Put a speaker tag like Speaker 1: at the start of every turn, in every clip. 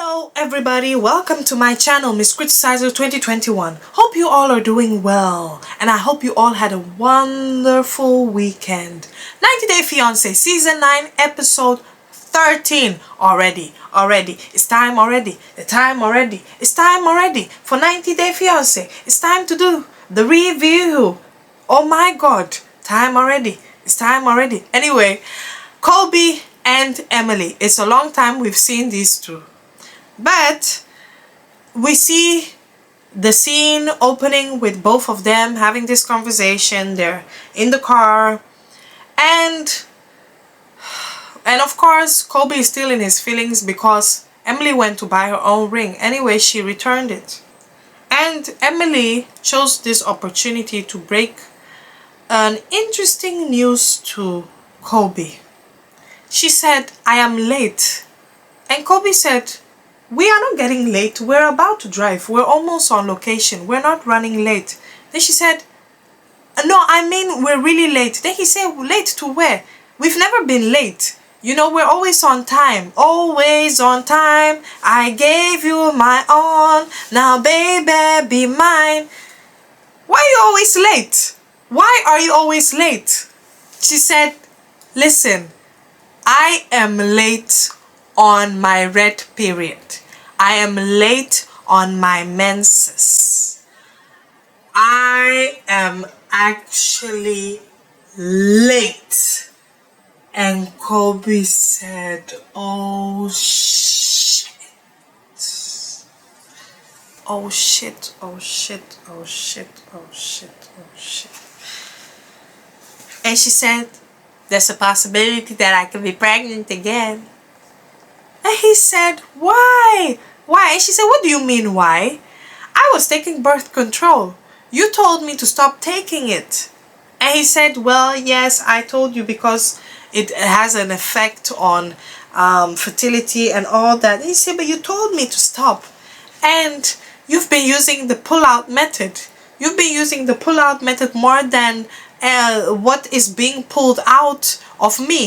Speaker 1: Hello everybody, welcome to my channel Miss Criticizer 2021. Hope you all are doing well and I hope you all had a wonderful weekend. 90 Day Fiancé Season 9 Episode 13 already. It's time already. It's time already for 90 Day Fiancé. It's time to do the review. Oh my god, time already. It's time already. Anyway, Colby and Emily. It's a long time we've seen these two. But we see the scene opening with both of them having this conversation. They're in the car and of course Colby is still in his feelings because Emily went to buy her own ring. Anyway, she returned it. And Emily chose this opportunity to break an interesting news to Colby. She said, "I am late." And Colby said, "We are not getting late. We're about to drive. We're almost on location. We're not running late." Then she said, "No, I mean we're really late." Then he said, "Late to where? We've never been late. You know, we're always on time. Always on time. I gave you my all. Now baby, be mine." Why are you always late? Why are you always late? She said, "Listen, I am late on my red period. I am late on my menses. I am actually late." And Colby said, "Oh shit. Oh shit, oh shit, oh shit, oh shit, oh shit." And she said, "There's a possibility that I could be pregnant again." And he said, "Why? Why?" And she said, "What do you mean why? I was taking birth control. You told me to stop taking it." And he said, "Well, yes, I told you because it has an effect on fertility and all that." And he said, "But you told me to stop. And you've been using the pull-out method. You've been using the pull-out method more than what is being pulled out of me.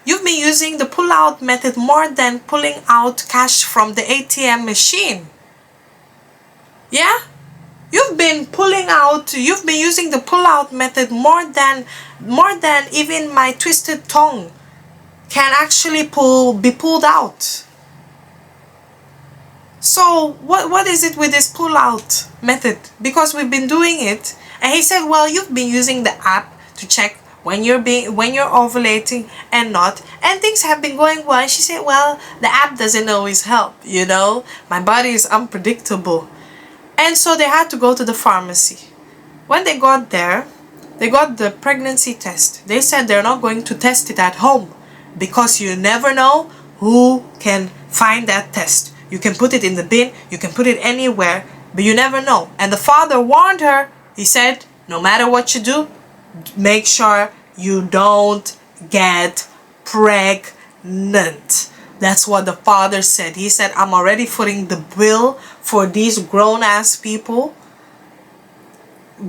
Speaker 1: You've been using the pull-out method more than pulling out cash from the ATM machine. Yeah? You've been using the pull-out method more than even my twisted tongue can actually be pulled out. So what is it with this pull-out method? Because we've been doing it." And he said, "Well, you've been using the app to check when you're ovulating and not, and things have been going well." And she said, "Well, the app doesn't always help, you know. My body is unpredictable." And so they had to go to the pharmacy. When they got there, they got the pregnancy test. They said they're not going to test it at home because you never know who can find that test. You can put it in the bin, you can put it anywhere, but you never know. And the father warned her. He said, "No matter what you do, make sure you don't get pregnant." That's what the father said. He said, "I'm already footing the bill for these grown-ass people,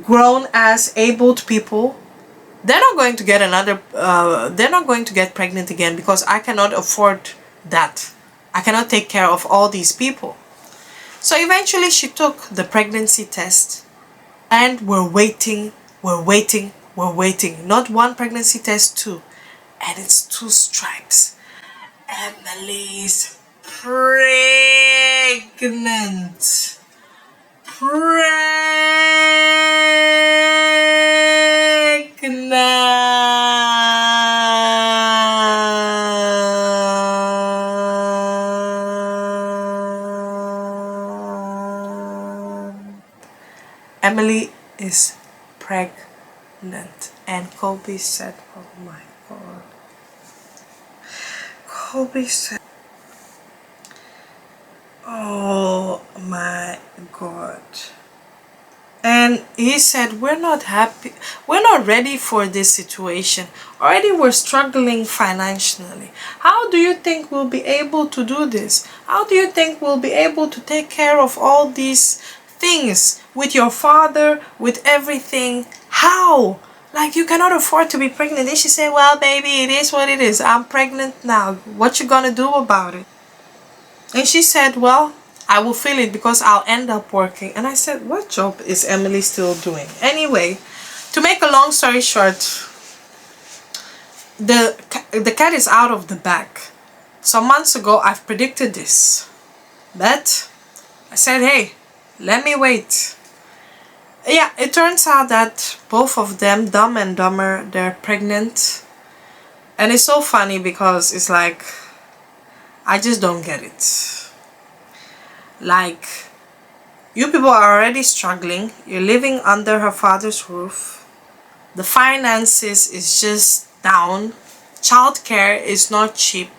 Speaker 1: grown-ass abled people. They're not going to get they're not going to get pregnant again because I cannot afford that. I cannot take care of all these people." So eventually she took the pregnancy test and we're waiting. Not one pregnancy test, two. And it's 2 stripes. Emily's pregnant. Emily is pregnant. And Colby said, "Oh my god." Colby said, "Oh my god." And he said, "We're not happy. We're not ready for this situation. Already we're struggling financially. How do you think we'll be able to do this? How do you think we'll be able to take care of all these things with your father, with everything? How? Like, you cannot afford to be pregnant." And she said, "Well, baby, it is what it is. I'm pregnant now. What you gonna do about it?" And she said, well, I will feel it because I'll end up working. And I said, what job is Emily still doing? Anyway, to make a long story short, the cat is out of the bag. Some months ago, I've predicted this. But I said, hey, let me wait. Yeah, it turns out that both of them, Dumb and Dumber, they're pregnant. And it's so funny because it's like, I just don't get it. Like, you people are already struggling. You're living under her father's roof. The finances is just down. Childcare is not cheap.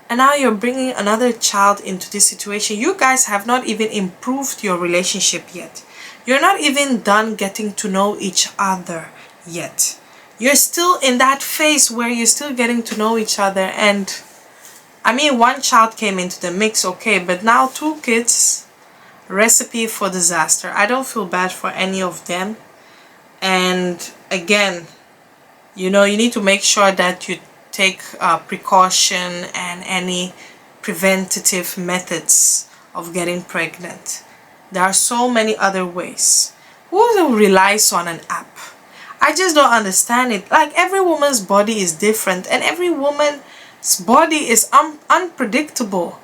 Speaker 1: And now you're bringing another child into this situation. You guys have not even improved your relationship yet. You're not even done getting to know each other yet. You're still in that phase where you're still getting to know each other. And I mean, one child came into the mix, okay, but now 2 kids, recipe for disaster. I don't feel bad for any of them. And again, you know, you need to make sure that you take precaution and any preventative methods of getting pregnant. There are so many other ways. Who relies on an app? I just don't understand it. Like, every woman's body is different and every woman's body is unpredictable.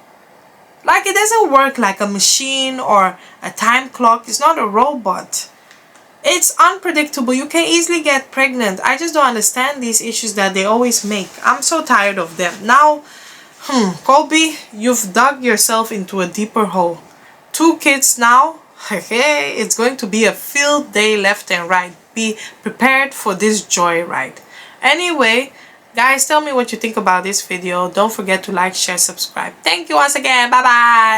Speaker 1: Like, it doesn't work like a machine or a time clock. It's not a robot. It's unpredictable. You can easily get pregnant. I just don't understand these issues that they always make. I'm so tired of them. Now, Colby, you've dug yourself into a deeper hole. 2 kids now. Hey, it's going to be a field day left and right. Be prepared for this joyride. Anyway, guys, tell me what you think about this video. Don't forget to like, share, subscribe. Thank you once again. Bye-bye.